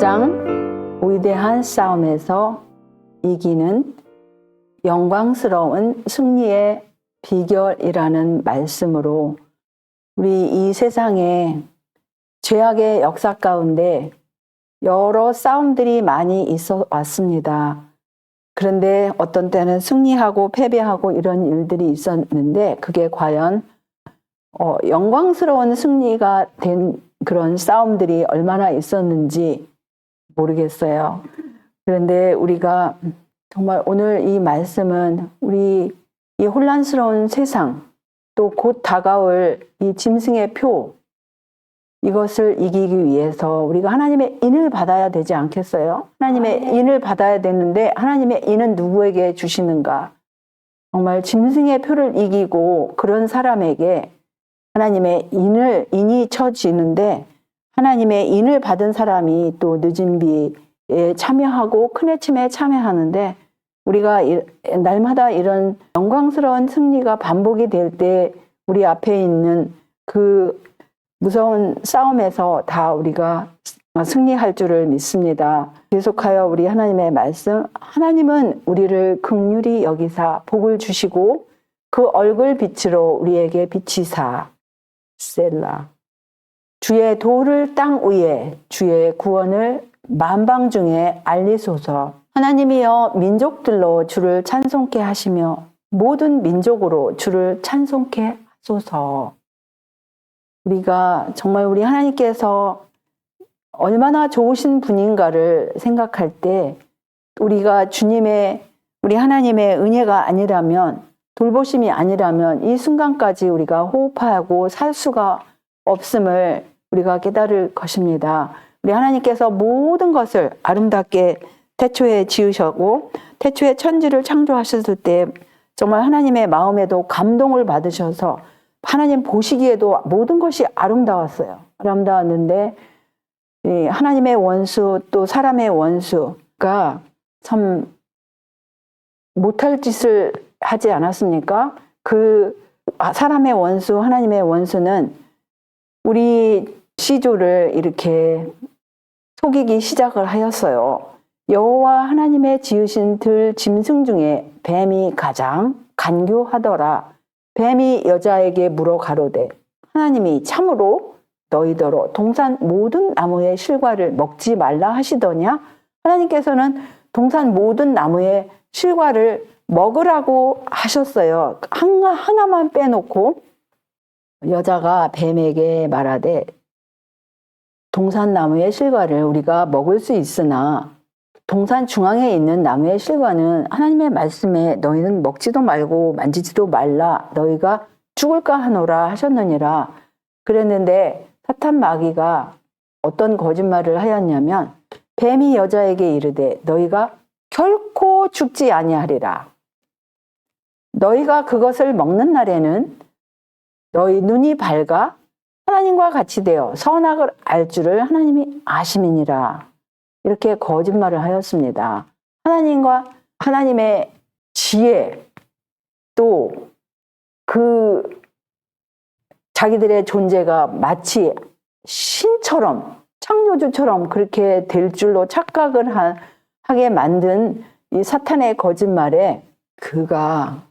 가장 위대한 싸움에서 이기는 영광스러운 승리의 비결이라는 말씀으로 우리 이 세상에 죄악의 역사 가운데 여러 싸움들이 많이 있어 왔습니다. 그런데 어떤 때는 승리하고 패배하고 이런 일들이 있었는데 그게 과연 영광스러운 승리가 된 그런 싸움들이 얼마나 있었는지 모르겠어요. 그런데 우리가 정말 오늘 이 말씀은 우리 이 혼란스러운 세상 또 곧 다가올 이 짐승의 표 이것을 이기기 위해서 우리가 하나님의 인을 받아야 되지 않겠어요? 하나님의 인을 받아야 되는데 하나님의 인은 누구에게 주시는가? 정말 짐승의 표를 이기고 그런 사람에게 하나님의 인이 쳐지는데 하나님의 인을 받은 사람이 또 늦은 비에 참여하고 큰 해침에 참여하는데 우리가 날마다 이런 영광스러운 승리가 반복이 될 때 우리 앞에 있는 그 무서운 싸움에서 다 우리가 승리할 줄을 믿습니다. 계속하여 우리 하나님의 말씀, 하나님은 우리를 긍휼히 여기사 복을 주시고 그 얼굴 빛으로 우리에게 비치사 셀라. 주의 도를 땅 위에 주의 구원을 만방 중에 알리소서. 하나님이여 민족들로 주를 찬송케 하시며 모든 민족으로 주를 찬송케 하소서. 우리가 정말 우리 하나님께서 얼마나 좋으신 분인가를 생각할 때 우리가 우리 하나님의 은혜가 아니라면 돌보심이 아니라면 이 순간까지 우리가 호흡하고 살 수가 없음을 우리가 깨달을 것입니다. 우리 하나님께서 모든 것을 아름답게 태초에 지으셨고 태초에 천지를 창조하셨을 때 정말 하나님의 마음에도 감동을 받으셔서 하나님 보시기에도 모든 것이 아름다웠어요. 아름다웠는데 하나님의 원수 또 사람의 원수가 참 못할 짓을 하지 않았습니까? 그 사람의 원수, 하나님의 원수는 우리 시조를 이렇게 속이기 시작을 하였어요. 여호와 하나님의 지으신 들 짐승 중에 뱀이 가장 간교하더라. 뱀이 여자에게 물어 가로되 하나님이 참으로 너희더러 동산 모든 나무의 실과를 먹지 말라 하시더냐? 하나님께서는 동산 모든 나무의 실과를 먹으라고 하셨어요. 하나만 빼놓고 여자가 뱀에게 말하되 동산 나무의 실과를 우리가 먹을 수 있으나 동산 중앙에 있는 나무의 실과는 하나님의 말씀에 너희는 먹지도 말고 만지지도 말라 너희가 죽을까 하노라 하셨느니라. 그랬는데 사탄 마귀가 어떤 거짓말을 하였냐면 뱀이 여자에게 이르되 너희가 결코 죽지 아니하리라. 너희가 그것을 먹는 날에는 너희 눈이 밝아 하나님과 같이 되어 선악을 알 줄을 하나님이 아심이니라. 이렇게 거짓말을 하였습니다. 하나님과 하나님의 지혜 또 그 자기들의 존재가 마치 신처럼 창조주처럼 그렇게 될 줄로 착각을 하게 만든 이 사탄의 거짓말에 그가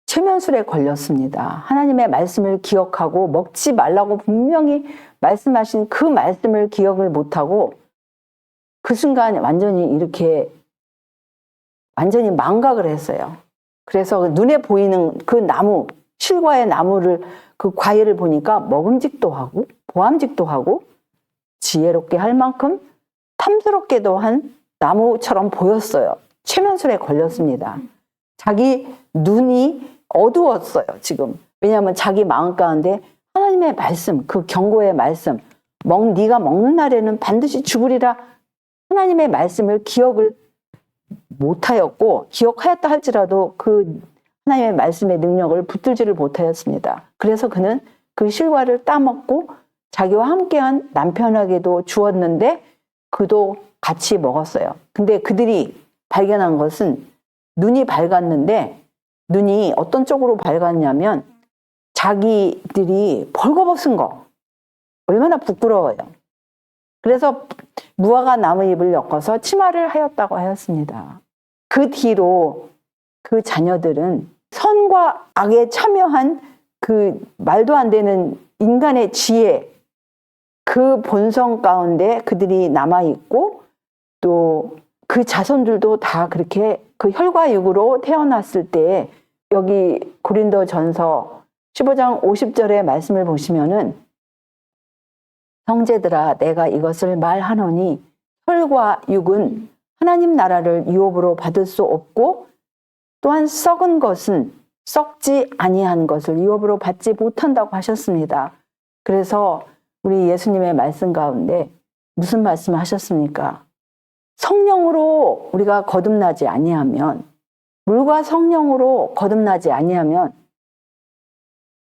최면술에 걸렸습니다. 하나님의 말씀을 기억하고 먹지 말라고 분명히 말씀하신 그 말씀을 기억을 못하고 그 순간 완전히 망각을 했어요. 그래서 눈에 보이는 그 나무, 실과의 나무를 그 과일을 보니까 먹음직도 하고 보암직도 하고 지혜롭게 할 만큼 탐스럽게도 한 나무처럼 보였어요. 최면술에 걸렸습니다. 자기 눈이 어두웠어요, 지금. 왜냐하면 자기 마음 가운데 하나님의 말씀, 그 경고의 말씀, 네가 먹는 날에는 반드시 죽으리라 하나님의 말씀을 기억을 못하였고 기억하였다 할지라도 그 하나님의 말씀의 능력을 붙들지를 못하였습니다. 그래서 그는 그 실과를 따먹고 자기와 함께한 남편에게도 주었는데 그도 같이 먹었어요. 근데 그들이 발견한 것은 눈이 밝았는데 눈이 어떤 쪽으로 밝았냐면 자기들이 벌거벗은 거 얼마나 부끄러워요. 그래서 무화과 나무 잎을 엮어서 치마를 하였다고 하였습니다. 그 뒤로 그 자녀들은 선과 악에 참여한 그 말도 안 되는 인간의 지혜, 그 본성 가운데 그들이 남아있고 또 그 자손들도 다 그렇게 그 혈과 육으로 태어났을 때 여기 고린도전서 15장 50절의 말씀을 보시면은 형제들아 내가 이것을 말하노니 혈과 육은 하나님 나라를 유업으로 받을 수 없고 또한 썩은 것은 썩지 아니한 것을 유업으로 받지 못한다고 하셨습니다. 그래서 우리 예수님의 말씀 가운데 무슨 말씀을 하셨습니까? 성령으로 우리가 거듭나지 아니하면, 물과 성령으로 거듭나지 아니하면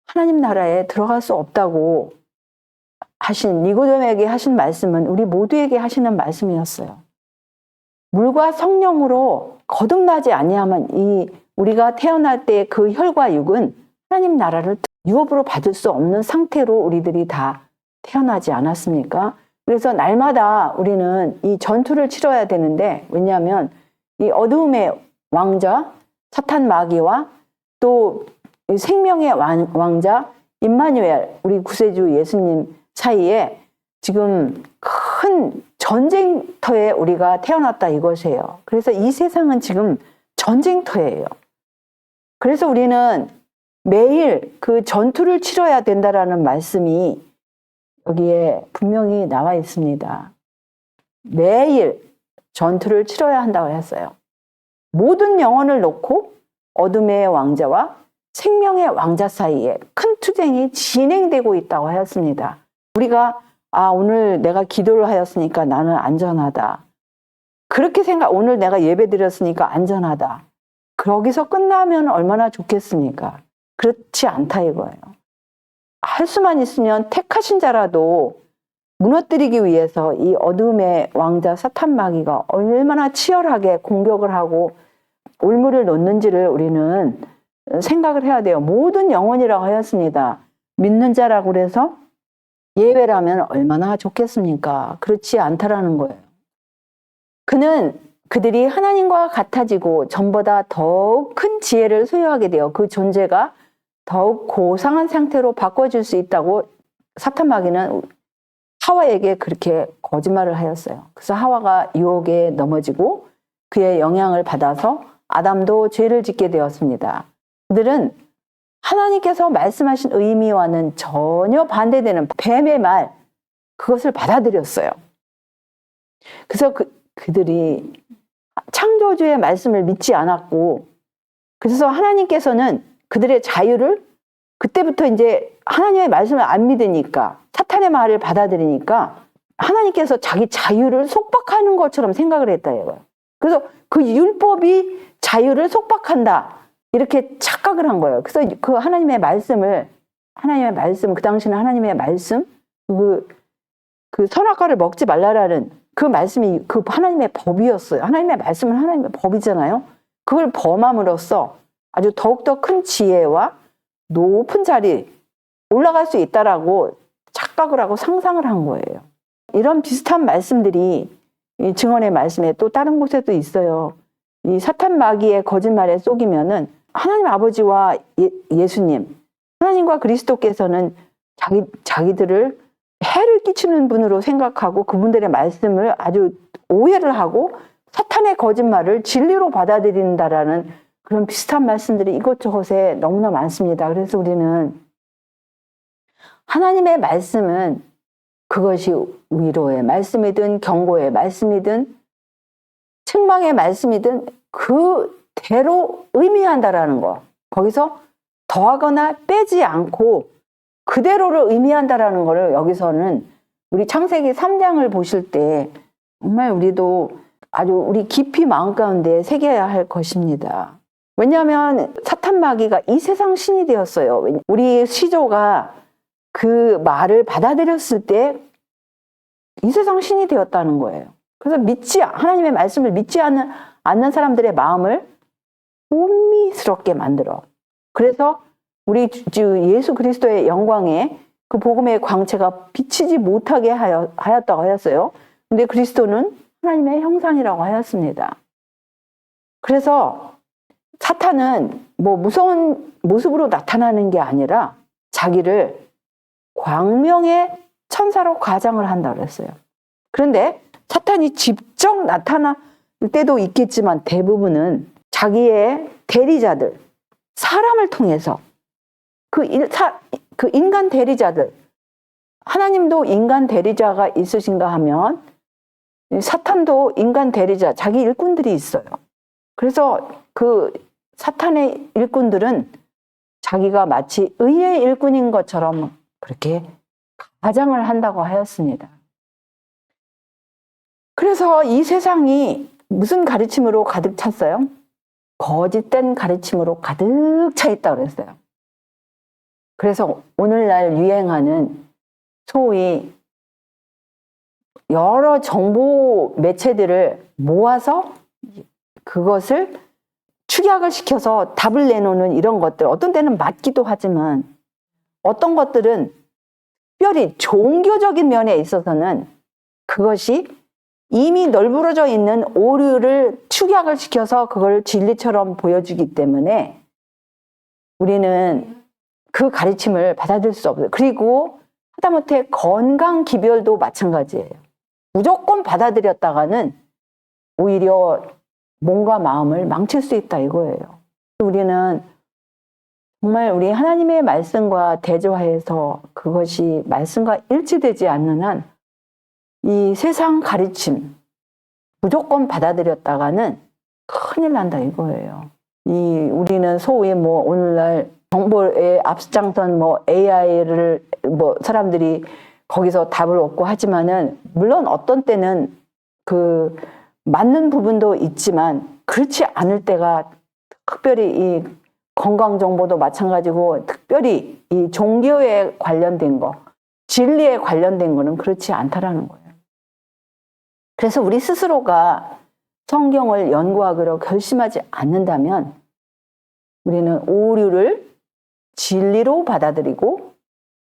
하나님 나라에 들어갈 수 없다고 하신, 니고데모에게 하신 말씀은 우리 모두에게 하시는 말씀이었어요. 물과 성령으로 거듭나지 아니하면 이 우리가 태어날 때 그 혈과 육은 하나님 나라를 유업으로 받을 수 없는 상태로 우리들이 다 태어나지 않았습니까? 그래서 날마다 우리는 이 전투를 치러야 되는데, 왜냐하면 이 어두움의 왕자 사탄 마귀와 또 생명의 왕자 임마누엘 우리 구세주 예수님 사이에 지금 큰 전쟁터에 우리가 태어났다 이것이에요. 그래서 이 세상은 지금 전쟁터예요. 그래서 우리는 매일 그 전투를 치러야 된다라는 말씀이 여기에 분명히 나와 있습니다. 매일 전투를 치러야 한다고 했어요. 모든 영혼을 놓고 어둠의 왕자와 생명의 왕자 사이에 큰 투쟁이 진행되고 있다고 하였습니다. 우리가 오늘 내가 기도를 하였으니까 나는 안전하다. 그렇게 오늘 내가 예배 드렸으니까 안전하다. 거기서 끝나면 얼마나 좋겠습니까? 그렇지 않다 이거예요. 할 수만 있으면 택하신 자라도 무너뜨리기 위해서 이 어둠의 왕자 사탄 마귀가 얼마나 치열하게 공격을 하고 올무를 놓는지를 우리는 생각을 해야 돼요. 모든 영혼이라고 하였습니다. 믿는 자라고 그래서 예외라면 얼마나 좋겠습니까? 그렇지 않다라는 거예요. 그들이 하나님과 같아지고 전보다 더욱 큰 지혜를 소유하게 되어 그 존재가 더욱 고상한 상태로 바꿔줄 수 있다고 사탄 마귀는 하와에게 그렇게 거짓말을 하였어요. 그래서 하와가 유혹에 넘어지고 그의 영향을 받아서 아담도 죄를 짓게 되었습니다. 그들은 하나님께서 말씀하신 의미와는 전혀 반대되는 뱀의 말, 그것을 받아들였어요. 그래서 그들이 창조주의 말씀을 믿지 않았고, 그래서 하나님께서는 그들의 자유를 그때부터 이제 하나님의 말씀을 안 믿으니까, 사탄의 말을 받아들이니까 하나님께서 자기 자유를 속박하는 것처럼 생각을 했다 이거예요. 그래서 그 율법이 자유를 속박한다 이렇게 착각을 한 거예요. 그래서 그 하나님의 말씀, 그 당시는 하나님의 말씀, 그 선악과를 먹지 말라라는 그 말씀이 그 하나님의 법이었어요. 하나님의 말씀은 하나님의 법이잖아요. 그걸 범함으로써 아주 더욱더 큰 지혜와 높은 자리 올라갈 수 있다라고 착각을 하고 상상을 한 거예요. 이런 비슷한 말씀들이 이 증언의 말씀에 또 다른 곳에도 있어요. 이 사탄 마귀의 거짓말에 속이면은 하나님 아버지와 예수님, 하나님과 그리스도께서는 자기들을 해를 끼치는 분으로 생각하고 그분들의 말씀을 아주 오해를 하고 사탄의 거짓말을 진리로 받아들인다라는 그런 비슷한 말씀들이 이곳저곳에 너무나 많습니다. 그래서 우리는 하나님의 말씀은 그것이 위로의 말씀이든 경고의 말씀이든 책망의 말씀이든 그대로 의미한다라는 거. 거기서 더하거나 빼지 않고 그대로를 의미한다라는 거를 여기서는 우리 창세기 3장을 보실 때 정말 우리도 아주 우리 깊이 마음 가운데 새겨야 할 것입니다. 왜냐하면 사탄 마귀가 이 세상 신이 되었어요. 우리 시조가 그 말을 받아들였을 때 이 세상 신이 되었다는 거예요. 그래서 하나님의 말씀을 믿지 않는 사람들의 마음을 혼미스럽게 만들어. 그래서 우리 주 예수 그리스도의 영광에 그 복음의 광채가 비치지 못하게 하였다고 하였어요. 근데 그리스도는 하나님의 형상이라고 하였습니다. 그래서 사탄은 뭐 무서운 모습으로 나타나는 게 아니라 자기를 광명의 천사로 과장을 한다고 그랬어요. 그런데 사탄이 직접 나타날 때도 있겠지만 대부분은 자기의 대리자들, 사람을 통해서 그 인간 대리자들, 하나님도 인간 대리자가 있으신가 하면 사탄도 인간 대리자, 자기 일꾼들이 있어요. 그래서 그 사탄의 일꾼들은 자기가 마치 의의 일꾼인 것처럼 그렇게 가장을 한다고 하였습니다. 그래서 이 세상이 무슨 가르침으로 가득 찼어요? 거짓된 가르침으로 가득 차 있다고 그랬어요. 그래서 오늘날 유행하는 소위 여러 정보 매체들을 모아서 그것을 축약을 시켜서 답을 내놓는 이런 것들, 어떤 때는 맞기도 하지만 어떤 것들은 특별히 종교적인 면에 있어서는 그것이 이미 널브러져 있는 오류를 축약을 시켜서 그걸 진리처럼 보여주기 때문에 우리는 그 가르침을 받아들일 수 없어요. 그리고 하다못해 건강 기별도 마찬가지예요. 무조건 받아들였다가는 오히려 몸과 마음을 망칠 수 있다 이거예요. 우리는 정말 우리 하나님의 말씀과 대조해서 그것이 말씀과 일치되지 않는 한 이 세상 가르침 무조건 받아들였다가는 큰일 난다 이거예요. 우리는 소위 뭐 오늘날 정보에 앞장선 뭐 AI를 뭐 사람들이 거기서 답을 얻고 하지만은 물론 어떤 때는 그 맞는 부분도 있지만 그렇지 않을 때가 특별히 이 건강 정보도 마찬가지고 특별히 이 종교에 관련된 거, 진리에 관련된 거는 그렇지 않다라는 거예요. 그래서 우리 스스로가 성경을 연구하기로 결심하지 않는다면 우리는 오류를 진리로 받아들이고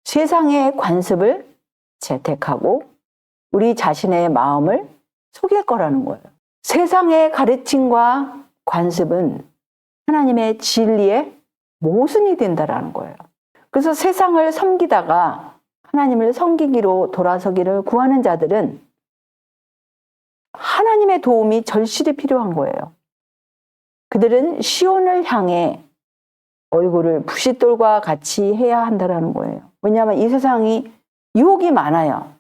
세상의 관습을 채택하고 우리 자신의 마음을 속일 거라는 거예요. 세상의 가르침과 관습은 하나님의 진리의 모순이 된다라는 거예요. 그래서 세상을 섬기다가 하나님을 섬기기로 돌아서기를 구하는 자들은 하나님의 도움이 절실히 필요한 거예요. 그들은 시온을 향해 얼굴을 부싯돌과 같이 해야 한다는 거예요. 왜냐하면 이 세상이 유혹이 많아요.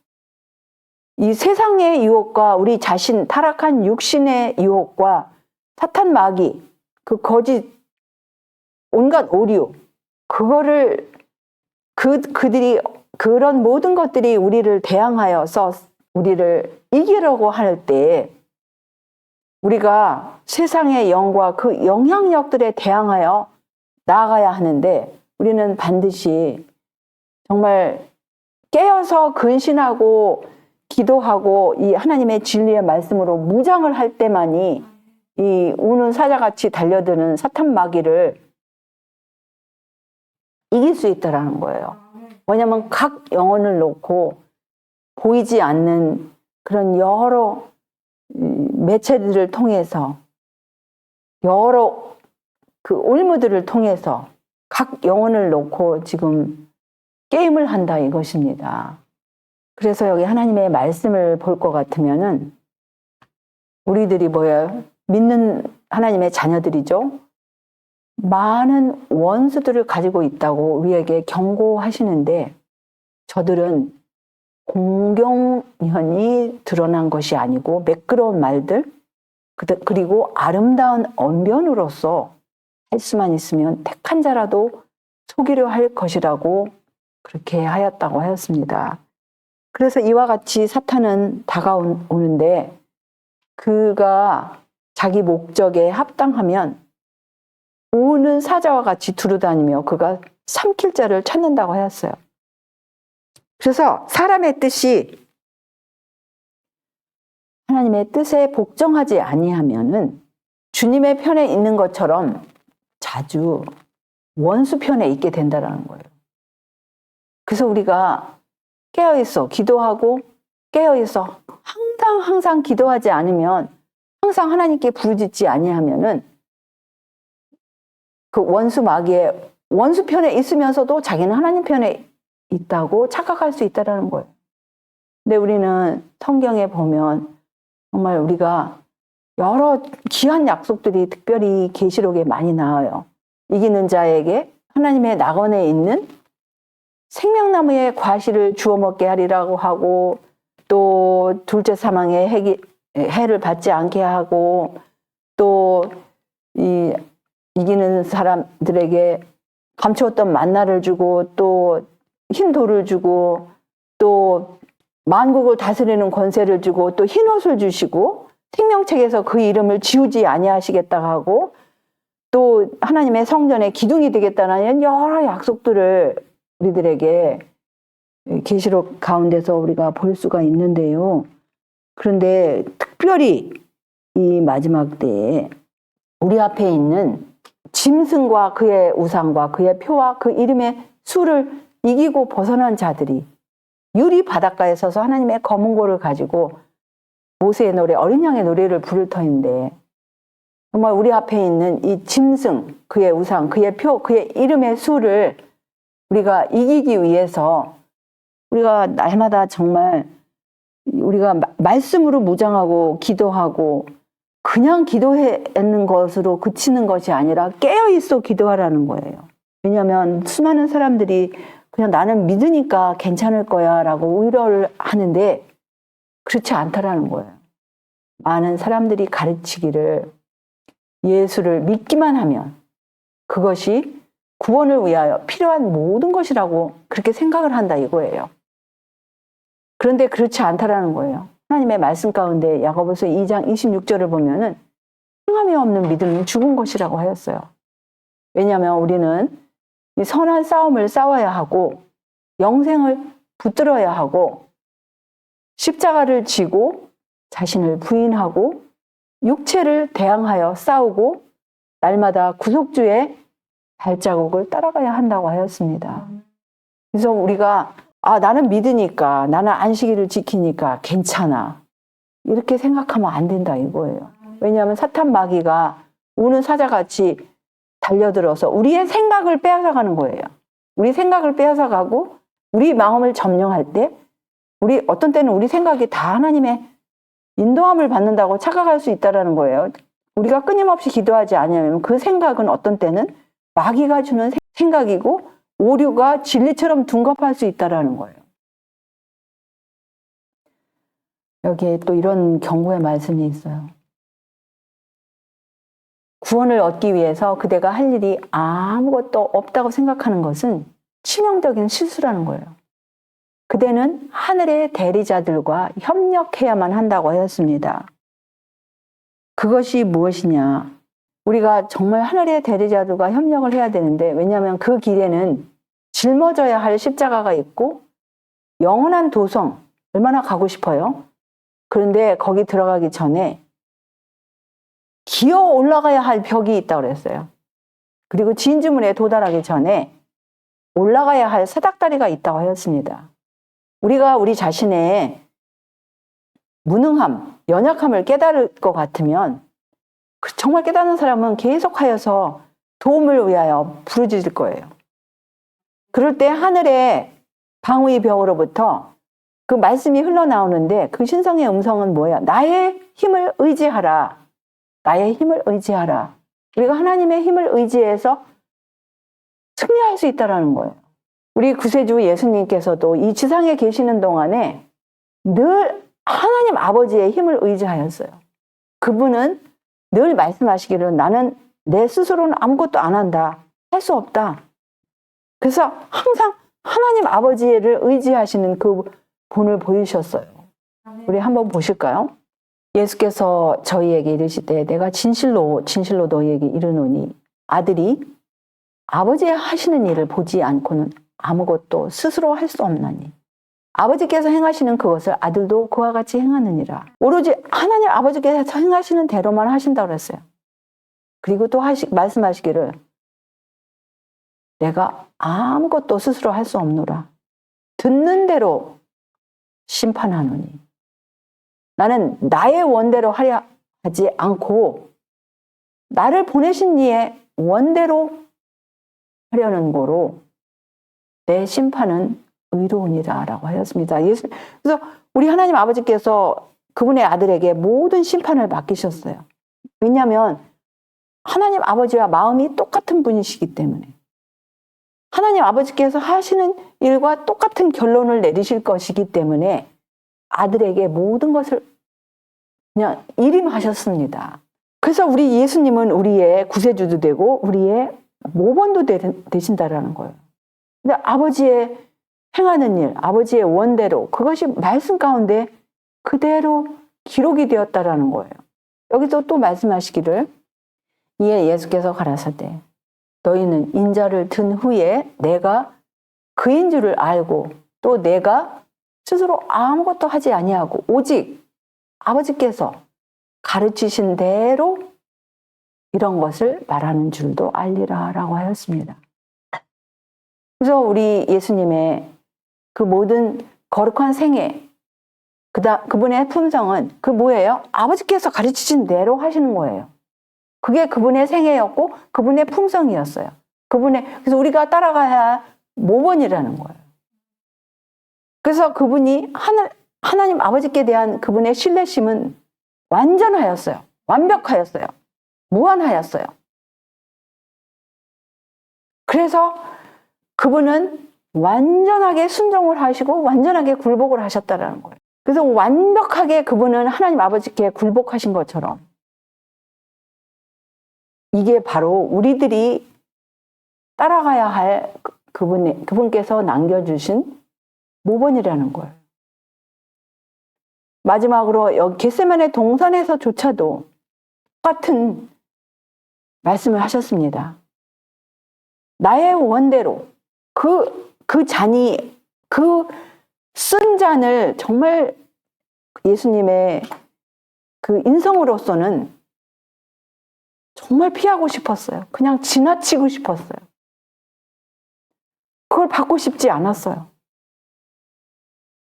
이 세상의 유혹과 우리 자신 타락한 육신의 유혹과 사탄 마귀, 그 거짓 온갖 오류, 그거를 그들이 그런 모든 것들이 우리를 대항하여서 우리를 이기려고 할 때 우리가 세상의 영과 그 영향력들에 대항하여 나아가야 하는데 우리는 반드시 정말 깨어서 근신하고 기도하고 이 하나님의 진리의 말씀으로 무장을 할 때만이 이 우는 사자같이 달려드는 사탄 마귀를 이길 수 있다라는 거예요. 왜냐하면 각 영혼을 놓고 보이지 않는 그런 여러 매체들을 통해서 여러 그 올무들을 통해서 각 영혼을 놓고 지금 게임을 한다 이것입니다. 그래서 여기 하나님의 말씀을 볼 것 같으면은 우리들이 뭐예요? 믿는 하나님의 자녀들이죠. 많은 원수들을 가지고 있다고 우리에게 경고하시는데 저들은 공경연이 드러난 것이 아니고 매끄러운 말들 그리고 아름다운 언변으로서 할 수만 있으면 택한 자라도 속이려 할 것이라고 그렇게 하였다고 하였습니다. 그래서 이와 같이 사탄은 다가오는데 그가 자기 목적에 합당하면 우는 사자와 같이 두루다니며 그가 삼킬 자를 찾는다고 하였어요. 그래서 사람의 뜻이 하나님의 뜻에 복종하지 아니하면은 주님의 편에 있는 것처럼 자주 원수 편에 있게 된다는 거예요. 그래서 우리가 깨어있어 기도하고 깨어있어 항상 기도하지 않으면, 항상 하나님께 부르짖지 아니하면은 그 원수 마귀의 원수 편에 있으면서도 자기는 하나님 편에 있다고 착각할 수 있다라는 거예요. 근데 우리는 성경에 보면 정말 우리가 여러 귀한 약속들이 특별히 계시록에 많이 나와요. 이기는 자에게 하나님의 낙원에 있는 생명나무의 과실을 주워 먹게 하리라고 하고, 또 둘째 사망의 해를 받지 않게 하고, 또 이기는 사람들에게 감추었던 만나를 주고, 또 흰 돌을 주고, 또 만국을 다스리는 권세를 주고, 또 흰 옷을 주시고, 생명책에서 그 이름을 지우지 아니하시겠다 하고, 또 하나님의 성전의 기둥이 되겠다는 여러 약속들을 우리들에게 계시록 가운데서 우리가 볼 수가 있는데요. 그런데 특별히 이 마지막 때에 우리 앞에 있는 짐승과 그의 우상과 그의 표와 그 이름의 수를 이기고 벗어난 자들이 유리 바닷가에 서서 하나님의 검은 고를 가지고 모세의 노래, 어린 양의 노래를 부를 터인데, 정말 우리 앞에 있는 이 짐승, 그의 우상, 그의 표, 그의 이름의 수를 우리가 이기기 위해서 우리가 날마다 정말 우리가 말씀으로 무장하고 기도하고 그냥 기도하는 것으로 그치는 것이 아니라 깨어있어 기도하라는 거예요. 왜냐하면 수많은 사람들이 그냥 나는 믿으니까 괜찮을 거야 라고 위로를 하는데 그렇지 않다라는 거예요. 많은 사람들이 가르치기를 예수를 믿기만 하면 그것이 구원을 위하여 필요한 모든 것이라고 그렇게 생각을 한다 이거예요. 그런데 그렇지 않다라는 거예요. 하나님의 말씀 가운데 야고보서 2장 26절을 보면은 행함이 없는 믿음은 죽은 것이라고 하였어요. 왜냐하면 우리는 이 선한 싸움을 싸워야 하고 영생을 붙들어야 하고 십자가를 지고 자신을 부인하고 육체를 대항하여 싸우고 날마다 구속주의 발자국을 따라가야 한다고 하였습니다. 그래서 우리가 나는 믿으니까, 나는 안식일을 지키니까 괜찮아, 이렇게 생각하면 안 된다 이거예요. 왜냐하면 사탄 마귀가 우는 사자같이 달려들어서 우리의 생각을 빼앗아가는 거예요. 우리 생각을 빼앗아가고 우리 마음을 점령할 때 우리 어떤 때는 우리 생각이 다 하나님의 인도함을 받는다고 착각할 수 있다는 거예요. 우리가 끊임없이 기도하지 않으면 그 생각은 어떤 때는 마귀가 주는 생각이고 오류가 진리처럼 둔갑할 수 있다는 거예요. 여기에 또 이런 경고의 말씀이 있어요. 구원을 얻기 위해서 그대가 할 일이 아무것도 없다고 생각하는 것은 치명적인 실수라는 거예요. 그대는 하늘의 대리자들과 협력해야만 한다고 하였습니다. 그것이 무엇이냐? 우리가 정말 하늘의 대리자들과 협력을 해야 되는데, 왜냐하면 그 길에는 짊어져야 할 십자가가 있고 영원한 도성, 얼마나 가고 싶어요? 그런데 거기 들어가기 전에 기어 올라가야 할 벽이 있다고 그랬어요. 그리고 진주문에 도달하기 전에 올라가야 할 사닥다리가 있다고 하였습니다. 우리가 우리 자신의 무능함, 연약함을 깨달을 것 같으면 정말 깨닫는 사람은 계속하여서 도움을 위하여 부르짖을 거예요. 그럴 때 하늘의 방위의 벽으로부터 그 말씀이 흘러나오는데 그 신성의 음성은 뭐야? 나의 힘을 의지하라. 나의 힘을 의지하라. 우리가 하나님의 힘을 의지해서 승리할 수 있다는 거예요. 우리 구세주 예수님께서도 이 지상에 계시는 동안에 늘 하나님 아버지의 힘을 의지하였어요. 그분은 늘 말씀하시기를 나는 내 스스로는 아무것도 안 한다. 할 수 없다. 그래서 항상 하나님 아버지를 의지하시는 그 본을 보이셨어요. 우리 한번 보실까요? 예수께서 저희에게 이르시되 내가 진실로 진실로 너희에게 이르노니 아들이 아버지의 하시는 일을 보지 않고는 아무것도 스스로 할 수 없나니 아버지께서 행하시는 그것을 아들도 그와 같이 행하느니라. 오로지 하나님 아버지께서 행하시는 대로만 하신다고 그랬어요. 그리고 또 말씀하시기를 내가 아무것도 스스로 할 수 없노라. 듣는 대로 심판하노니. 나는 나의 원대로 하려 하지 않고 나를 보내신 이의 원대로 하려는 거로 내 심판은 의로우니라 라고 하였습니다. 그래서 우리 하나님 아버지께서 그분의 아들에게 모든 심판을 맡기셨어요. 왜냐하면 하나님 아버지와 마음이 똑같은 분이시기 때문에 하나님 아버지께서 하시는 일과 똑같은 결론을 내리실 것이기 때문에 아들에게 모든 것을 그냥 일임하셨습니다. 그래서 우리 예수님은 우리의 구세주도 되고 우리의 모범도 되신다라는 거예요. 근데 아버지의 행하는 일, 아버지의 원대로 그것이 말씀 가운데 그대로 기록이 되었다라는 거예요. 여기서 또 말씀하시기를 이에 예수께서 가라사대 너희는 인자를 든 후에 내가 그인 줄을 알고 또 내가 스스로 아무것도 하지 아니하고 오직 아버지께서 가르치신 대로 이런 것을 말하는 줄도 알리라 라고 하였습니다. 그래서 우리 예수님의 그 모든 거룩한 생애 그분의 품성은 그 뭐예요? 아버지께서 가르치신 대로 하시는 거예요. 그게 그분의 생애였고 그분의 품성이었어요. 그래서 우리가 따라가야 할 모범이라는 거예요. 그래서 그분이 하나님 아버지께 대한 그분의 신뢰심은 완전하였어요. 완벽하였어요. 무한하였어요. 그래서 그분은 완전하게 순종을 하시고 완전하게 굴복을 하셨다는 거예요. 그래서 완벽하게 그분은 하나님 아버지께 굴복하신 것처럼 이게 바로 우리들이 따라가야 할 그분께서 남겨주신 모범이라는 거예요. 마지막으로 여기 겟세마네 동산에서조차도 똑같은 말씀을 하셨습니다. 나의 원대로 그 잔이 그 쓴 잔을 정말 예수님의 그 인성으로서는 정말 피하고 싶었어요. 그냥 지나치고 싶었어요. 그걸 받고 싶지 않았어요.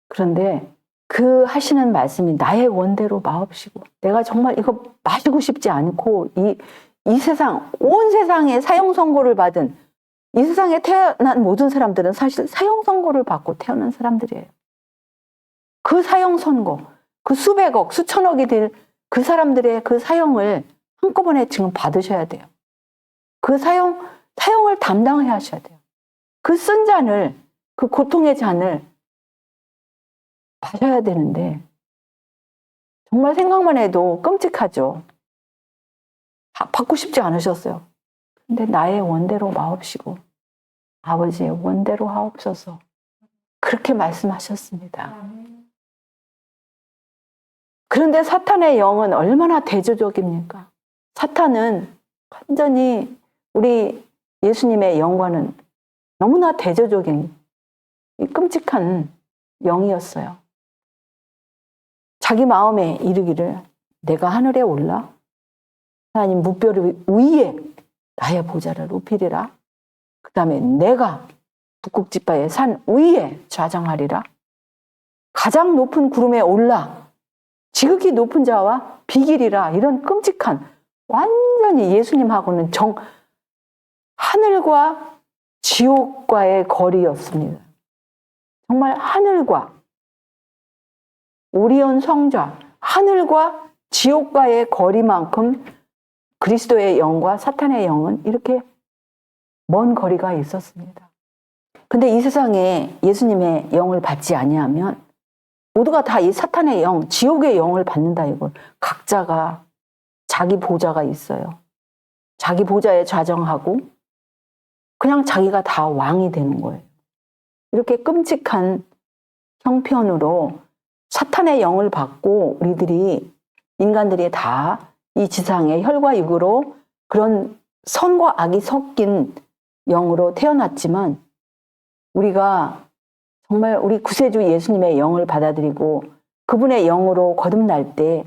그런데 그 하시는 말씀이 나의 원대로 마옵시고 내가 정말 이거 마시고 싶지 않고 이 세상 온 세상에 사형 선고를 받은 이 세상에 태어난 모든 사람들은 사실 사형 선고를 받고 태어난 사람들이에요. 그 사형 선고, 그 수백억, 수천억이 될 그 사람들의 그 사형을 한꺼번에 지금 받으셔야 돼요. 그 사형을 담당해야 하셔야 돼요. 그 쓴 잔을, 그 고통의 잔을 마셔야 되는데 정말 생각만 해도 끔찍하죠. 받고 싶지 않으셨어요. 근데 나의 원대로 마옵시고 아버지의 원대로 하옵소서 그렇게 말씀하셨습니다. 그런데 사탄의 영은 얼마나 대조적입니까? 사탄은 완전히 우리 예수님의 영과는 너무나 대조적인 끔찍한 영이었어요. 자기 마음에 이르기를 내가 하늘에 올라 하나님 무별 위에 나의 보좌를 높이리라. 그 다음에 내가 북극지파의 산 위에 좌정하리라. 가장 높은 구름에 올라 지극히 높은 자와 비기리라. 이런 끔찍한 완전히 예수님하고는 하늘과 지옥과의 거리였습니다. 정말 하늘과 오리온 성자, 하늘과 지옥과의 거리만큼 그리스도의 영과 사탄의 영은 이렇게 먼 거리가 있었습니다. 근데 이 세상에 예수님의 영을 받지 아니하면 모두가 다 이 사탄의 영, 지옥의 영을 받는다 이걸. 각자가 자기 보좌가 있어요. 자기 보좌에 좌정하고 그냥 자기가 다 왕이 되는 거예요. 이렇게 끔찍한 형편으로 사탄의 영을 받고 인간들이 다 이 지상의 혈과 육으로 그런 선과 악이 섞인 영으로 태어났지만 우리가 정말 우리 구세주 예수님의 영을 받아들이고 그분의 영으로 거듭날 때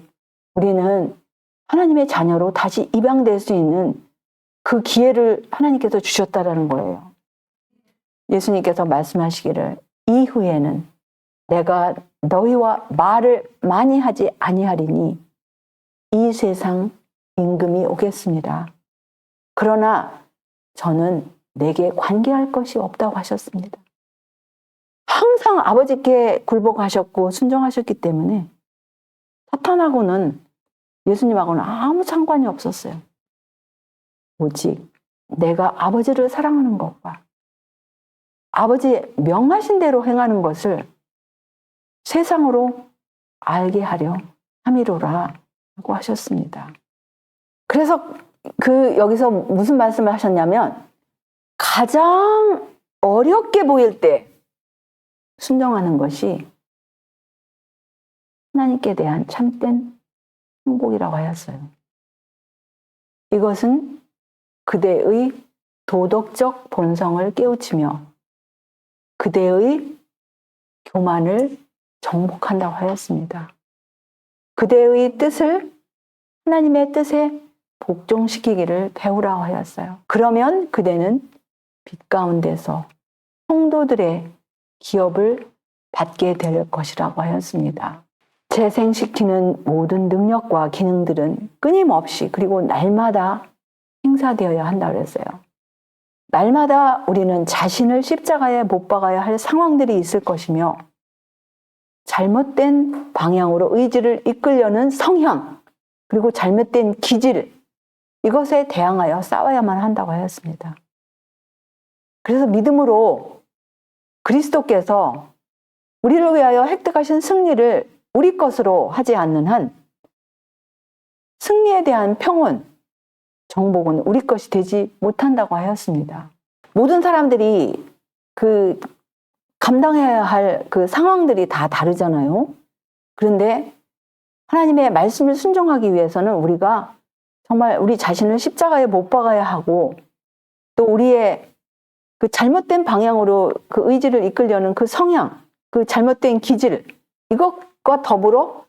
우리는 하나님의 자녀로 다시 입양될 수 있는 그 기회를 하나님께서 주셨다라는 거예요. 예수님께서 말씀하시기를 이후에는 내가 너희와 말을 많이 하지 아니하리니 이 세상 임금이 오겠습니다. 그러나 저는 내게 관계할 것이 없다고 하셨습니다. 항상 아버지께 굴복하셨고 순종하셨기 때문에 사탄하고는 예수님하고는 아무 상관이 없었어요. 오직 내가 아버지를 사랑하는 것과 아버지의 명하신 대로 행하는 것을 세상으로 알게 하려 함이로라 라고 하셨습니다. 그래서 여기서 무슨 말씀을 하셨냐면 가장 어렵게 보일 때 순종하는 것이 하나님께 대한 참된 행복이라고 하였어요. 이것은 그대의 도덕적 본성을 깨우치며 그대의 교만을 정복한다고 하였습니다. 그대의 뜻을 하나님의 뜻에 복종시키기를 배우라고 하였어요. 그러면 그대는 빛 가운데서 성도들의 기업을 받게 될 것이라고 하였습니다. 재생시키는 모든 능력과 기능들은 끊임없이 그리고 날마다 행사되어야 한다고 그랬어요. 날마다 우리는 자신을 십자가에 못 박아야 할 상황들이 있을 것이며 잘못된 방향으로 의지를 이끌려는 성향 그리고 잘못된 기질 이것에 대항하여 싸워야만 한다고 하였습니다. 그래서 믿음으로 그리스도께서 우리를 위하여 획득하신 승리를 우리 것으로 하지 않는 한 승리에 대한 평온, 정복은 우리 것이 되지 못한다고 하였습니다. 모든 사람들이 감당해야 할 그 상황들이 다 다르잖아요. 그런데 하나님의 말씀을 순종하기 위해서는 우리가 정말 우리 자신을 십자가에 못 박아야 하고 또 우리의 그 잘못된 방향으로 그 의지를 이끌려는 그 성향, 그 잘못된 기질 이것과 더불어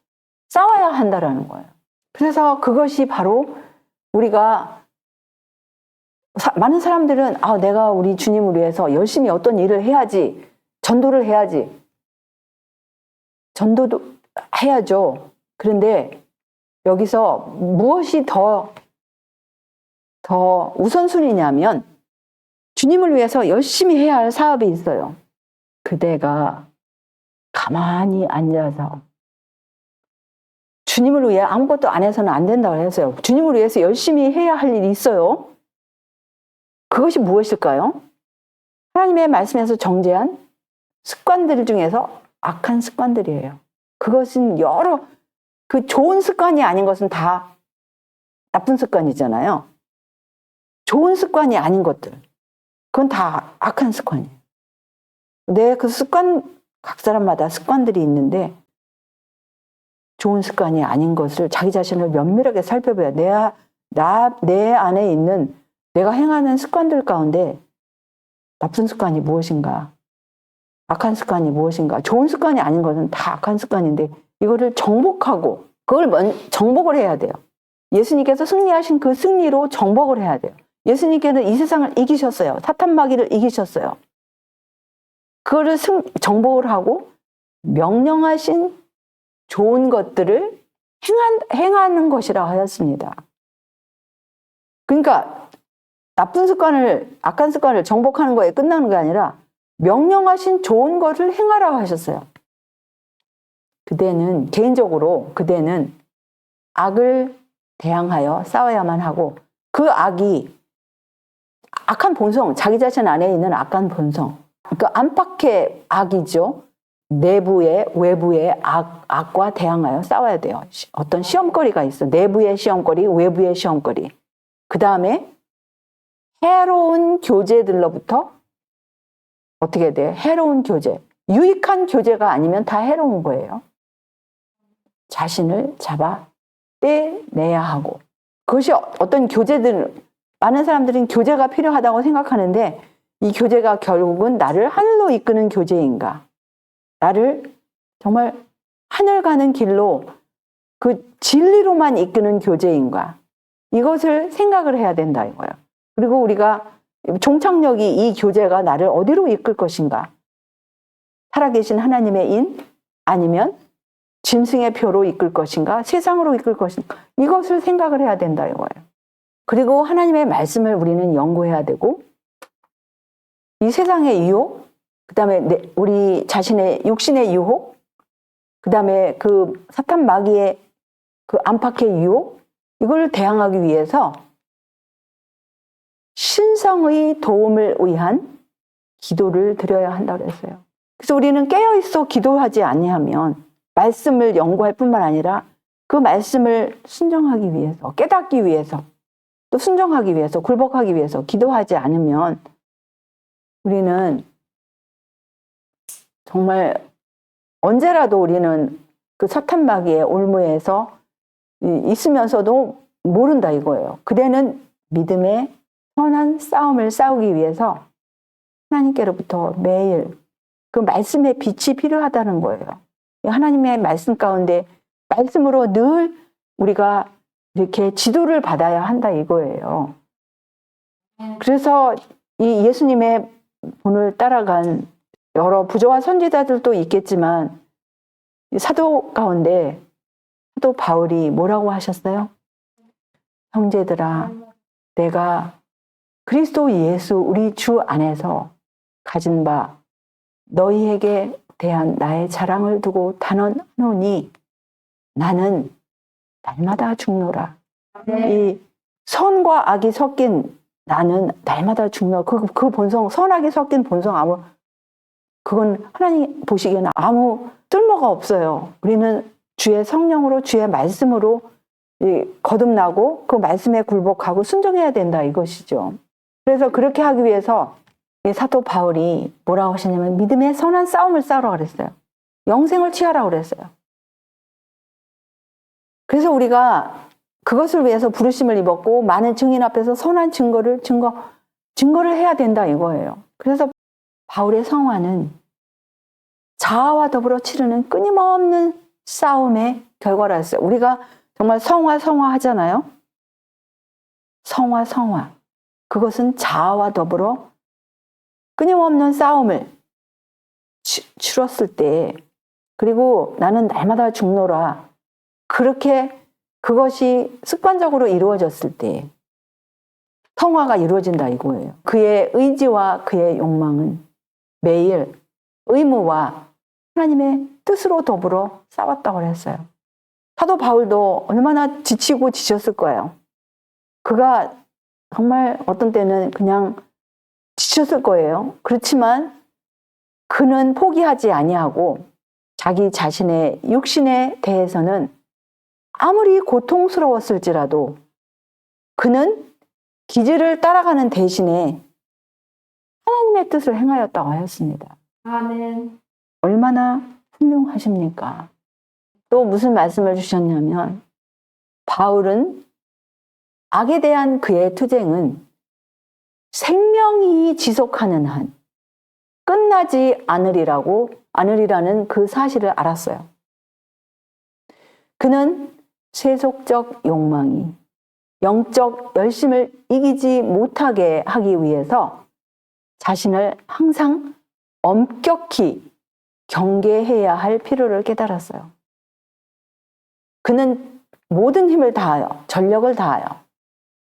싸워야 한다라는 거예요. 그래서 그것이 바로 우리가 많은 사람들은 내가 우리 주님을 위해서 열심히 어떤 일을 해야지, 전도를 해야지. 전도도 해야죠. 그런데 여기서 무엇이 더 우선순위냐면 주님을 위해서 열심히 해야 할 사업이 있어요. 그대가 가만히 앉아서 주님을 위해 아무것도 안 해서는 안 된다고 했어요. 주님을 위해서 열심히 해야 할 일이 있어요. 그것이 무엇일까요? 하나님의 말씀에서 정죄한 습관들 중에서 악한 습관들이에요. 그것은 여러 좋은 습관이 아닌 것은 다 나쁜 습관이잖아요. 좋은 습관이 아닌 것들 그건 다 악한 습관이에요. 그 습관 각 사람마다 습관들이 있는데 좋은 습관이 아닌 것을 자기 자신을 면밀하게 살펴봐야 내 안에 있는 내가 행하는 습관들 가운데 나쁜 습관이 무엇인가, 악한 습관이 무엇인가. 좋은 습관이 아닌 것은 다 악한 습관인데 이거를 정복하고 그걸 정복을 해야 돼요. 예수님께서 승리하신 그 승리로 정복을 해야 돼요. 예수님께서는 이 세상을 이기셨어요. 사탄 마귀를 이기셨어요. 그거를 정복을 하고 명령하신 좋은 것들을 행하는 것이라 하였습니다. 그러니까 나쁜 습관을, 악한 습관을 정복하는 거에 끝나는 게 아니라 명령하신 좋은 것을 행하라고 하셨어요. 개인적으로 그대는 악을 대항하여 싸워야만 하고 그 악한 본성, 자기 자신 안에 있는 악한 본성, 그러니까 안팎의 악이죠. 내부의, 외부의 악과 대항하여 싸워야 돼요. 어떤 시험거리가 있어. 내부의 시험거리, 외부의 시험거리. 그 다음에 해로운 교제들로부터 어떻게 돼요? 해로운 교제. 유익한 교제가 아니면 다 해로운 거예요. 자신을 잡아 떼내야 하고. 그것이 어떤 많은 사람들은 교제가 필요하다고 생각하는데 이 교제가 결국은 나를 하늘로 이끄는 교제인가? 나를 정말 하늘 가는 길로 그 진리로만 이끄는 교제인가? 이것을 생각을 해야 된다 이거예요. 그리고 우리가 종착역이 이 교제가 나를 어디로 이끌 것인가? 살아계신 하나님의 인 아니면 짐승의 표로 이끌 것인가 세상으로 이끌 것인가 이것을 생각을 해야 된다 이거예요. 그리고 하나님의 말씀을 우리는 연구해야 되고 이 세상의 유혹 그다음에 우리 자신의 육신의 유혹 그다음에 그 사탄 마귀의 그 안팎의 유혹 이걸 대항하기 위해서 신성의 도움을 위한 기도를 드려야 한다고 그랬어요. 그래서 우리는 깨어있어 기도하지 아니하면 말씀을 연구할 뿐만 아니라 그 말씀을 순종하기 위해서 깨닫기 위해서 또 순종하기 위해서 굴복하기 위해서 기도하지 않으면 우리는 정말 언제라도 우리는 그 사탄 마귀의 올무에서 있으면서도 모른다 이거예요. 그대는 믿음의 선한 싸움을 싸우기 위해서 하나님께로부터 매일 그 말씀의 빛이 필요하다는 거예요. 하나님의 말씀 가운데 말씀으로 늘 우리가 이렇게 지도를 받아야 한다 이거예요. 그래서 이 예수님의 본을 따라간 여러 부조와 선지자들도 있겠지만 사도 가운데 사도 바울이 뭐라고 하셨어요? 형제들아, 내가 그리스도 예수 우리 주 안에서 가진 바 너희에게 대한 나의 자랑을 두고 단언하노니 나는 날마다 죽노라. 이 선과 악이 섞인 나는 날마다 죽노라. 그 본성, 선악이 섞인 본성 그건 하나님 보시기에는 아무 쓸모가 없어요. 우리는 주의 성령으로 주의 말씀으로 거듭나고 그 말씀에 굴복하고 순종해야 된다 이것이죠. 그래서 그렇게 하기 위해서 사도 바울이 뭐라고 하시냐면 믿음의 선한 싸움을 싸우라 그랬어요. 영생을 취하라 그랬어요. 그래서 우리가 그것을 위해서 부르심을 입었고 많은 증인 앞에서 선한 증거를 해야 된다 이거예요. 그래서 바울의 성화는 자아와 더불어 치르는 끊임없는 싸움의 결과라였어요. 우리가 정말 성화 하잖아요. 성화. 그것은 자아와 더불어 끊임없는 싸움을 치렀을 때 그리고 나는 날마다 죽노라. 그렇게 그것이 습관적으로 이루어졌을 때 성화가 이루어진다 이거예요. 그의 의지와 그의 욕망은 매일 의무와 하나님의 뜻으로 더불어 싸웠다고 했어요. 사도 바울도 얼마나 지치고 지쳤을 거예요. 그가 정말 어떤 때는 그냥 지쳤을 거예요. 그렇지만 그는 포기하지 아니하고 자기 자신의 육신에 대해서는 아무리 고통스러웠을지라도 그는 기질을 따라가는 대신에 하나님의 뜻을 행하였다고 하였습니다. 아멘. 얼마나 훌륭하십니까? 또 무슨 말씀을 주셨냐면 바울은 악에 대한 그의 투쟁은 생명이 지속하는 한 끝나지 않으리라는 그 사실을 알았어요. 그는 세속적 욕망이 영적 열심을 이기지 못하게 하기 위해서 자신을 항상 엄격히 경계해야 할 필요를 깨달았어요. 그는 모든 힘을 다하여 전력을 다하여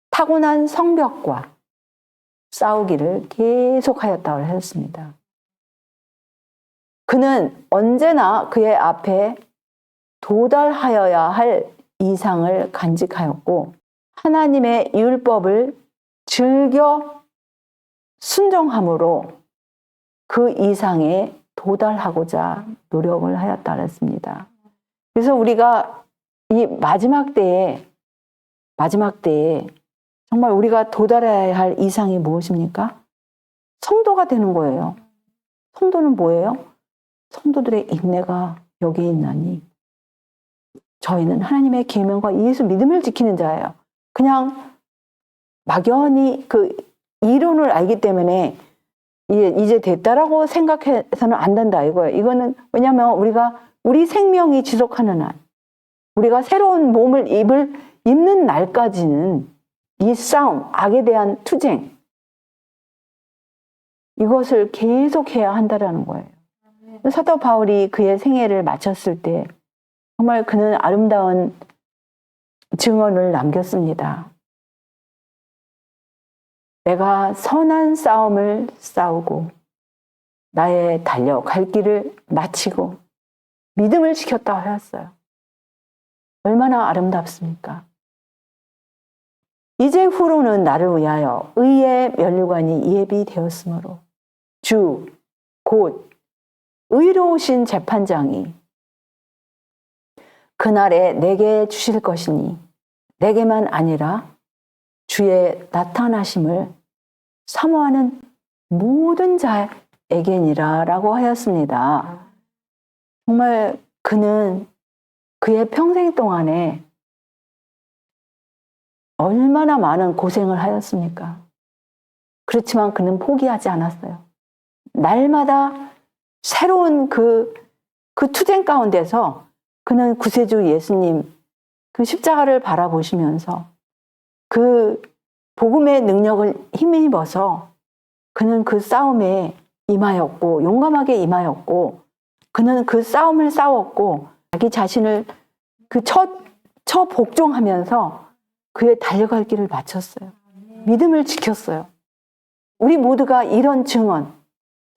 타고난 성벽과 싸우기를 계속하였다고 했습니다. 그는 언제나 그의 앞에 도달하여야 할 이상을 간직하였고 하나님의 율법을 즐겨 순종함으로 그 이상에 도달하고자 노력을 하였다고 했습니다. 그래서 우리가 이 마지막 때에 정말 우리가 도달해야 할 이상이 무엇입니까? 성도가 되는 거예요. 성도는 뭐예요? 성도들의 인내가 여기에 있나니 저희는 하나님의 계명과 예수 믿음을 지키는 자예요. 그냥 막연히 그 이론을 알기 때문에 이제 됐다라고 생각해서는 안 된다 이거예요. 이거는 왜냐하면 우리 생명이 지속하는 한 우리가 새로운 몸을 입는 날까지는 이 싸움, 악에 대한 투쟁 이것을 계속해야 한다라는 거예요. 사도 바울이 그의 생애를 마쳤을 때 정말 그는 아름다운 증언을 남겼습니다. 내가 선한 싸움을 싸우고 나의 달려갈 길을 마치고 믿음을 지켰다 하였어요. 얼마나 아름답습니까? 이제 후로는 나를 위하여 의의 면류관이 예비되었으므로 주 곧 의로우신 재판장이 그날에 내게 주실 것이니 내게만 아니라 주의 나타나심을 사모하는 모든 자에게니라 라고 하였습니다. 정말 그는 그의 평생 동안에 얼마나 많은 고생을 하였습니까? 그렇지만 그는 포기하지 않았어요. 날마다 새로운 그 투쟁 가운데서 그는 구세주 예수님 그 십자가를 바라보시면서 그 복음의 능력을 힘입어서 그는 그 싸움에 임하였고 용감하게 임하였고 그는 그 싸움을 싸웠고 자기 자신을 그 첫 복종하면서 그의 달려갈 길을 마쳤어요. 믿음을 지켰어요. 우리 모두가 이런 증언,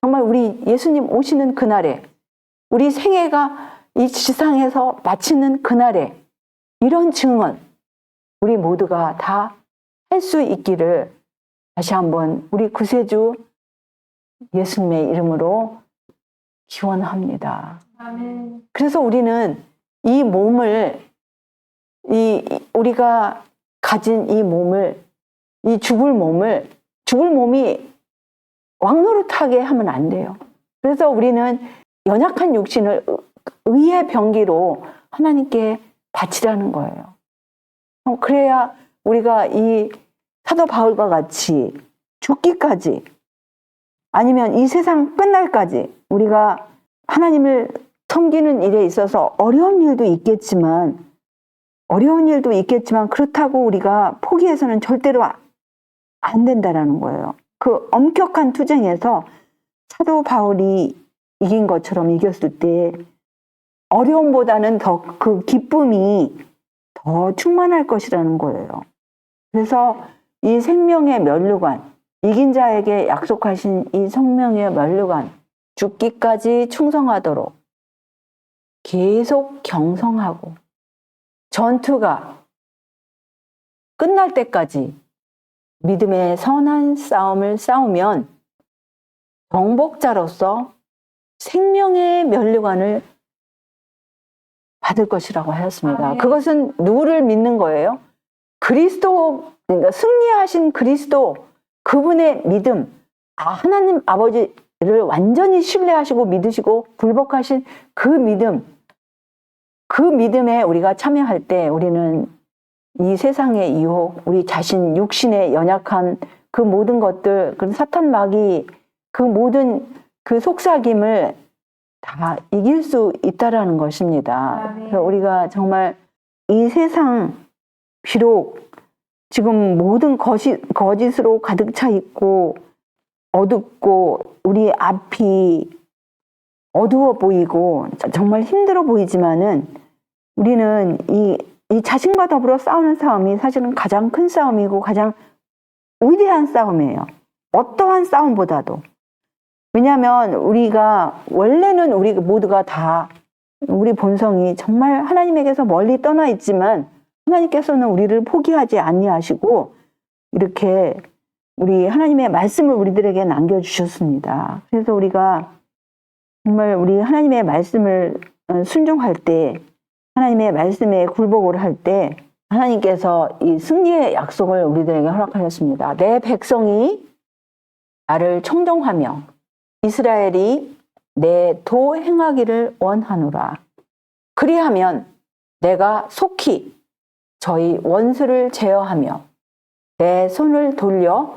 정말 우리 예수님 오시는 그날에 우리 생애가 이 지상에서 마치는 그날에 이런 증언 우리 모두가 다 할 수 있기를 다시 한번 우리 구세주 예수님의 이름으로 기원합니다. 아멘. 그래서 우리는 이 몸을 우리가 가진 이 몸을 이 죽을 몸이 왕노릇하게 하면 안 돼요. 그래서 우리는 연약한 육신을 의의 병기로 하나님께 바치라는 거예요. 그래야 우리가 이 사도 바울과 같이 죽기까지 아니면 이 세상 끝날까지 우리가 하나님을 섬기는 일에 있어서 어려운 일도 있겠지만 그렇다고 우리가 포기해서는 절대로 안 된다라는 거예요. 그 엄격한 투쟁에서 사도 바울이 이긴 것처럼 이겼을 때 어려움보다는 더 그 기쁨이 더 충만할 것이라는 거예요. 그래서 이 생명의 면류관, 이긴 자에게 약속하신 이 생명의 면류관, 죽기까지 충성하도록 계속 경성하고 전투가 끝날 때까지 믿음의 선한 싸움을 싸우면 정복자로서 생명의 면류관을 받을 것이라고 하였습니다. 아멘. 그것은 누구를 믿는 거예요? 그리스도, 그러니까 승리하신 그리스도, 그분의 믿음, 하나님 아버지를 완전히 신뢰하시고 믿으시고 불복하신 그 믿음에 우리가 참여할 때 우리는 이 세상의 유혹, 우리 자신 육신의 연약한 그 모든 것들, 그 사탄 마귀, 그 모든 그 속삭임을 다 이길 수 있다라는 것입니다. 그래서 우리가 정말 이 세상 비록 지금 모든 거짓으로 가득 차 있고 어둡고 우리 앞이 어두워 보이고 정말 힘들어 보이지만은 우리는 이 자신과 더불어 싸우는 싸움이 사실은 가장 큰 싸움이고 가장 위대한 싸움이에요. 어떠한 싸움보다도. 왜냐하면 원래는 우리 모두가 다 우리 본성이 정말 하나님에게서 멀리 떠나 있지만 하나님께서는 우리를 포기하지 아니하시고 이렇게 우리 하나님의 말씀을 우리들에게 남겨주셨습니다. 그래서 우리가 정말 우리 하나님의 말씀을 순종할 때 하나님의 말씀에 굴복을 할 때 하나님께서 이 승리의 약속을 우리들에게 허락하셨습니다. 내 백성이 나를 청정하며 이스라엘이 내 도 행하기를 원하노라. 그리하면 내가 속히 저희 원수를 제어하며 내 손을 돌려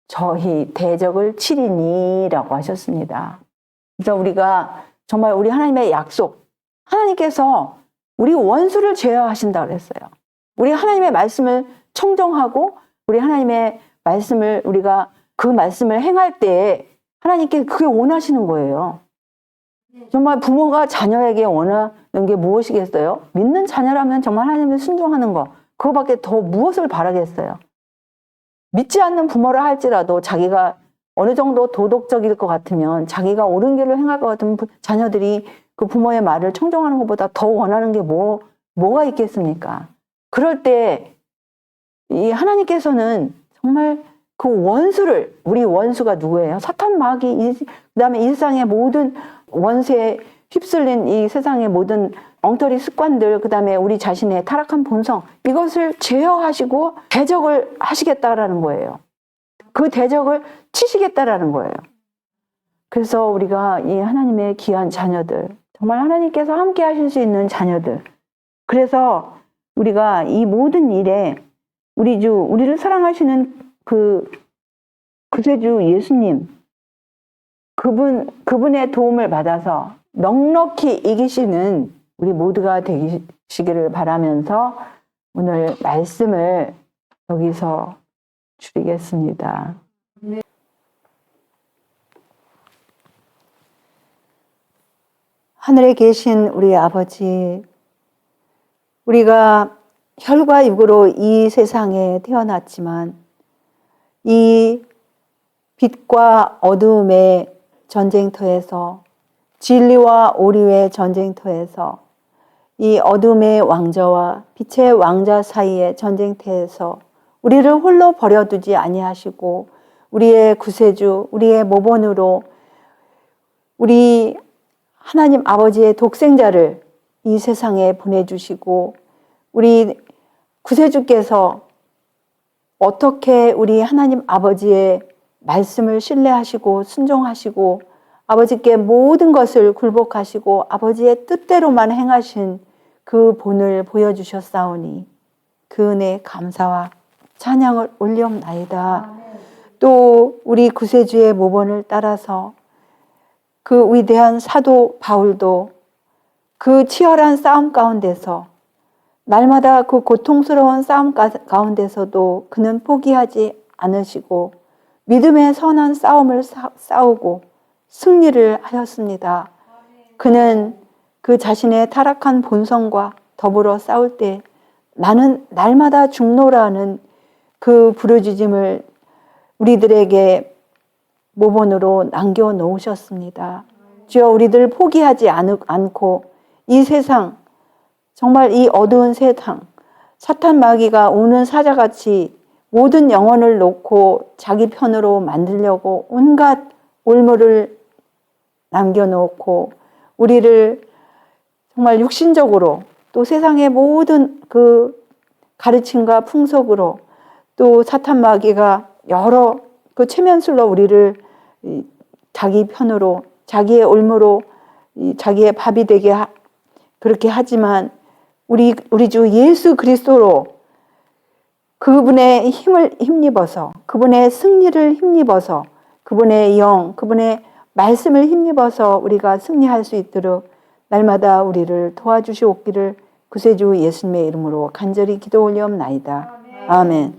저희 대적을 치리니라고 하셨습니다. 그래서 우리가 정말 우리 하나님의 약속, 하나님께서 우리 원수를 제어하신다고 그랬어요. 우리 하나님의 말씀을 청정하고 우리 하나님의 말씀을 우리가 그 말씀을 행할 때 하나님께 그게 원하시는 거예요. 정말 부모가 자녀에게 원하는 게 무엇이겠어요? 믿는 자녀라면 정말 하나님을 순종하는 거. 그거밖에 더 무엇을 바라겠어요? 믿지 않는 부모라 할지라도 자기가 어느 정도 도덕적일 것 같으면, 자기가 옳은 길로 행할 것 같으면 자녀들이 그 부모의 말을 청종하는 것보다 더 원하는 게 뭐가 있겠습니까? 그럴 때 이 하나님께서는 정말 그 원수를, 우리 원수가 누구예요? 사탄 마귀, 그다음에 이 세상의 모든 원수에 휩쓸린 이 세상의 모든 엉터리 습관들, 그다음에 우리 자신의 타락한 본성, 이것을 제어하시고 대적을 하시겠다라는 거예요. 그 대적을 치시겠다라는 거예요. 그래서 우리가 이 하나님의 귀한 자녀들, 정말 하나님께서 함께 하실 수 있는 자녀들, 그래서 우리가 이 모든 일에 우리를 사랑하시는 그 구세주 예수님, 그분의 도움을 받아서 넉넉히 이기시는 우리 모두가 되시기를 바라면서 오늘 말씀을 여기서 줄이겠습니다. 하늘에 계신 우리 아버지, 우리가 혈과 육으로 이 세상에 태어났지만 이 빛과 어두움의 전쟁터에서, 진리와 오류의 전쟁터에서, 이 어둠의 왕자와 빛의 왕자 사이의 전쟁터에서 우리를 홀로 버려두지 아니하시고 우리의 구세주, 우리의 모본으로 우리 하나님 아버지의 독생자를 이 세상에 보내주시고, 우리 구세주께서 어떻게 우리 하나님 아버지의 말씀을 신뢰하시고 순종하시고 아버지께 모든 것을 굴복하시고 아버지의 뜻대로만 행하신 그 본을 보여주셨사오니 그 은혜 감사와 찬양을 올리옵나이다. 또 우리 구세주의 모본을 따라서 그 위대한 사도 바울도 그 치열한 싸움 가운데서, 날마다 그 고통스러운 싸움 가운데서도 그는 포기하지 않으시고 믿음의 선한 싸움을 싸우고 승리를 하였습니다. 그는 그 자신의 타락한 본성과 더불어 싸울 때 나는 날마다 죽노라는 그 부르짖음을 우리들에게 모본으로 남겨놓으셨습니다. 주여, 우리들 포기하지 않고 이 세상, 정말 이 어두운 세상, 사탄 마귀가 우는 사자같이 모든 영혼을 놓고 자기 편으로 만들려고 온갖 올무를 남겨놓고 우리를 정말 육신적으로, 또 세상의 모든 그 가르침과 풍속으로, 또 사탄 마귀가 여러 그 최면술로 우리를 자기 편으로, 자기의 올무로, 자기의 밥이 되게 그렇게 하지만 우리 주 예수 그리스도로 그분의 힘을 힘입어서, 그분의 승리를 힘입어서, 그분의 영, 그분의 말씀을 힘입어서 우리가 승리할 수 있도록 날마다 우리를 도와주시옵기를 구세주 예수님의 이름으로 간절히 기도 올리옵나이다. 아멘.